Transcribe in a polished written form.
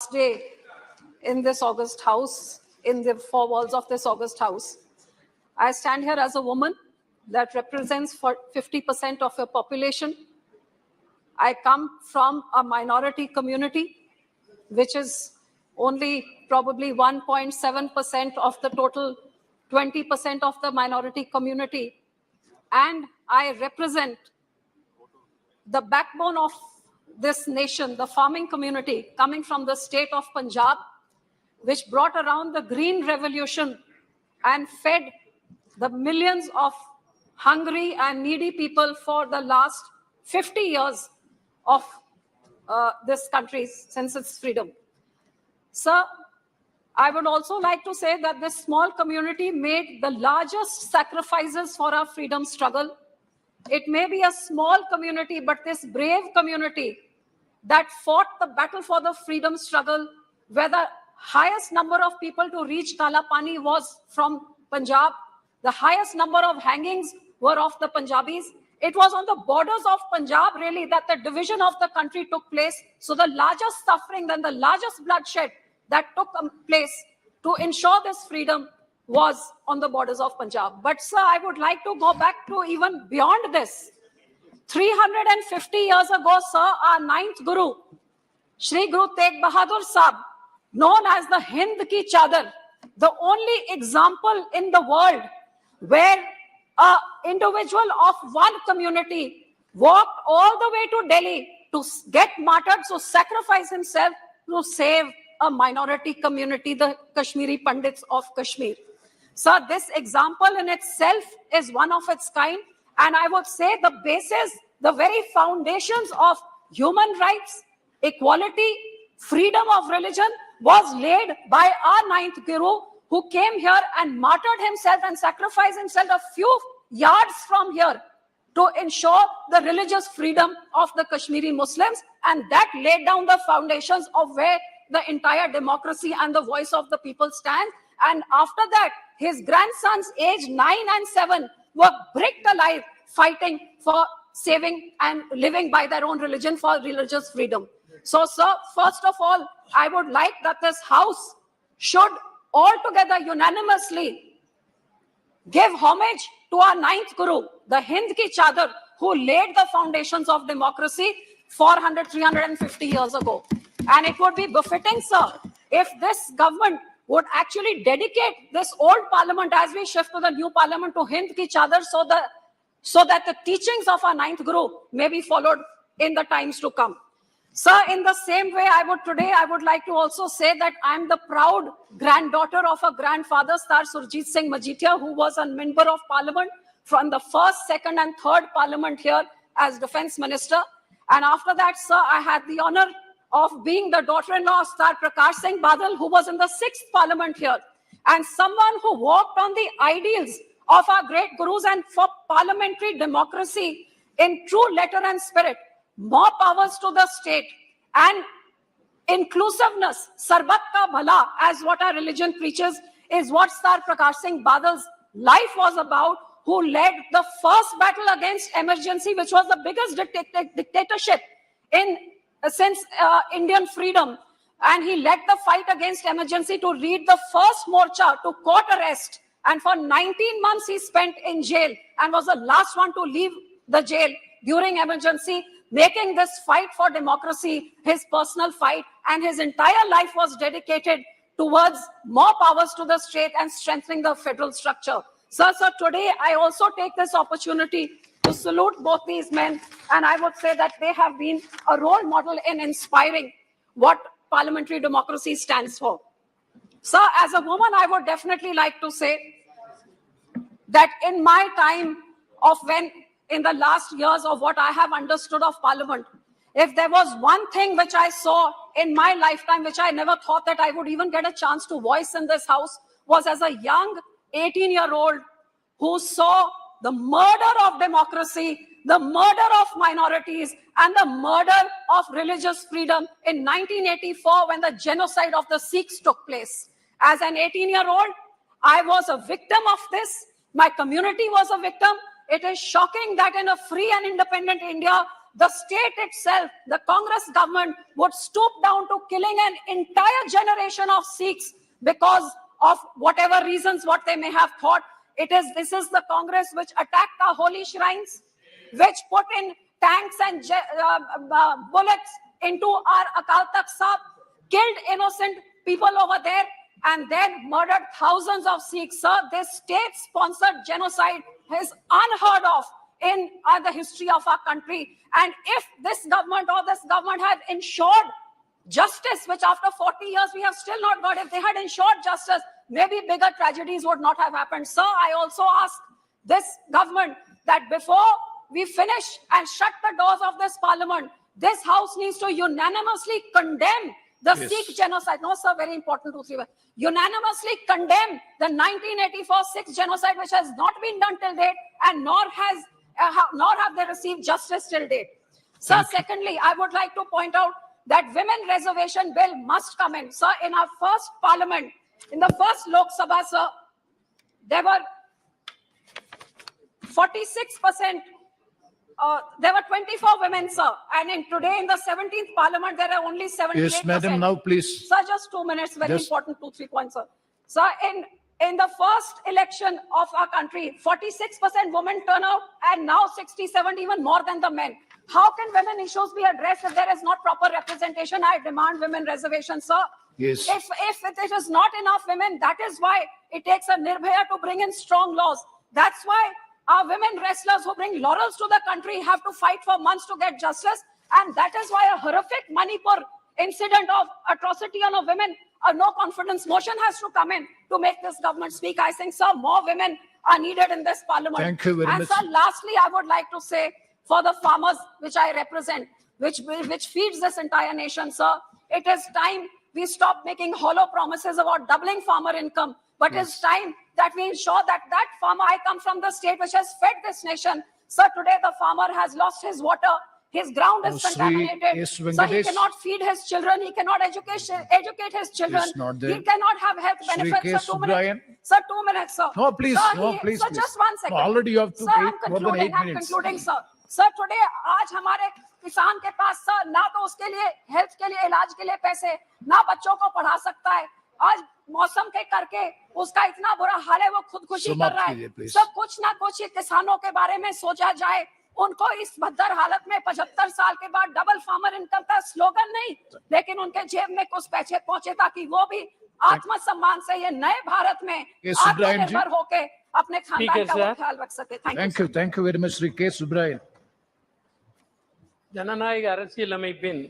day in this August House, in the four walls of this August House. I stand here as a woman that represents 50% of your population. I come from a minority community, which is only probably 1.7% of the total 20% of the minority community. And I represent the backbone of this nation, the farming community, coming from the state of Punjab, which brought around the Green Revolution and fed the millions of hungry and needy people for the last 50 years of this country since its freedom. Sir, I would also like to say that this small community made the largest sacrifices for our freedom struggle. It may be a small community, but this brave community that fought the battle for the freedom struggle, where the highest number of people to reach Kala Pani was from Punjab, the highest number of hangings were of the Punjabis. It was on the borders of Punjab, really, that the division of the country took place. So the largest suffering and the largest bloodshed that took place to ensure this freedom was on the borders of Punjab. But sir, I would like to go back to even beyond this. 350 years ago, sir, our ninth Guru, Shri Guru Tegh Bahadur Sahib, known as the Hind Ki Chadar, the only example in the world where an individual of one community walked all the way to Delhi to get martyred, to sacrifice himself to save a minority community, the Kashmiri Pandits of Kashmir. Sir, this example in itself is one of its kind. And I would say the basis, the very foundations of human rights, equality, freedom of religion was laid by our ninth Guru, who came here and martyred himself and sacrificed himself a few yards from here to ensure the religious freedom of the Kashmiri Muslims. And that laid down the foundations of where the entire democracy and the voice of the people stand. And after that, his grandsons, aged 9 and 7, were bricked alive, fighting for saving and living by their own religion for religious freedom. So, sir, first of all, I would like that this House should altogether unanimously give homage to our ninth Guru, the Hind Ki Chadar, who laid the foundations of democracy 350 years ago. And it would be befitting, sir, if this government would actually dedicate this old parliament as we shift to the new parliament to Hind Ki Chadar, so that the teachings of our ninth Guru may be followed in the times to come. Sir, in the same way, I would like to also say that I'm the proud granddaughter of a grandfather, Sir Surjit Singh Majithia, who was a member of parliament from the first, second and third parliament here as defense minister. And after that, sir, I had the honor of being the daughter-in-law of Sir Prakash Singh Badal, who was in the 6th parliament here, and someone who walked on the ideals of our great gurus and for parliamentary democracy in true letter and spirit. More powers to the state and inclusiveness, sarbat ka bhala, as what our religion preaches, is what Sir Prakash Singh Badal's life was about, who led the first battle against emergency, which was the biggest dictatorship since Indian freedom. And he led the fight against emergency to lead the first morcha to court arrest. And for 19 months he spent in jail and was the last one to leave the jail during emergency, making this fight for democracy his personal fight. And his entire life was dedicated towards more powers to the state and strengthening the federal structure. Sir, today I also take this opportunity to salute both these men, and I would say that they have been a role model in inspiring what parliamentary democracy stands for. Sir, as a woman, I would definitely like to say that in my time of in the last years of what I have understood of parliament, if there was one thing which I saw in my lifetime, which I never thought that I would even get a chance to voice in this House, was as a young 18-year-old who saw the murder of democracy, the murder of minorities, and the murder of religious freedom in 1984 when the genocide of the Sikhs took place. As an 18-year-old, I was a victim of this. My community was a victim. It is shocking that in a free and independent India, the state itself, the Congress government would stoop down to killing an entire generation of Sikhs because of whatever reasons, what they may have thought. This is the Congress which attacked our holy shrines, which put in tanks and bullets into our Akal Takht Sahib, killed innocent people over there, and then murdered thousands of Sikhs. Sir, this state-sponsored genocide is unheard of in the history of our country. And if this government had ensured justice, which after 40 years we have still not got, if they had ensured justice, maybe bigger tragedies would not have happened. Sir, I also ask this government that before we finish and shut the doors of this parliament, this house needs to unanimously condemn the Sikh genocide. No, sir, very important to see. Unanimously condemn the 1984 Sikh genocide, which has not been done till date, and nor have they received justice till date. Sir, secondly, I would like to point out that women reservation bill must come in. Sir, in our first parliament, in the first Lok Sabha, sir, there were 46%. There were 24 women, sir. And today in the 17th parliament, there are only 78%. Yes, madam, now please. Sir, just 2 minutes, very important, 2-3 points, sir. Sir, in the first election of our country, 46% women turnout, and now 67, even more than the men. How can women issues be addressed if there is not proper representation? I demand women reservation, sir. Yes. If it is not enough women, that is why it takes a Nirbhaya to bring in strong laws. That's why our women wrestlers who bring laurels to the country have to fight for months to get justice. And that is why a horrific Manipur incident of atrocity on a women, a no confidence motion has to come in to make this government speak. I think, sir, more women are needed in this parliament. Thank you very much. And sir, lastly, I would like to say, for the farmers which I represent, which feeds this entire nation, sir, it is time we stop making hollow promises about doubling farmer income. But it's time that we ensure that farmer, I come from the state which has fed this nation. Sir, today the farmer has lost his water. His ground is contaminated. So he cannot feed his children. He cannot educate his children. He cannot have health benefits. Sir, 2 minutes. Sir, 2 minutes, sir. No, please. Sir, no, please. Sir, just 1 second. No, already you have to wait more than 8 I'm minutes. concluding, sir. Sir, today, आज हमारे किसान के पास sir ना तो उसके लिए health के लिए इलाज के लिए पैसे, ना बच्चों को पढ़ा सकता है. आज मौसम के करके उसका इतना बुरा हाल है, वो खुदकुशी कर रहा है. सब कुछ ना कुछ किसानों के बारे में सोचा जाए. उनको इस भद्दर हालत में 75 साल के बाद डबल फार्मर इनकम का स्लोगन नहीं, लेकिन उनके जेब में कुछ पैसे पहुंचे ताकि वो भी आत्मसम्मान से ये नए भारत में आत्मनिर्भर होके अपने खानदान का ख्याल रख सके. Thank you very much, Sri K. Subrayan. ஜனநாயக அரசியலமைப்பின்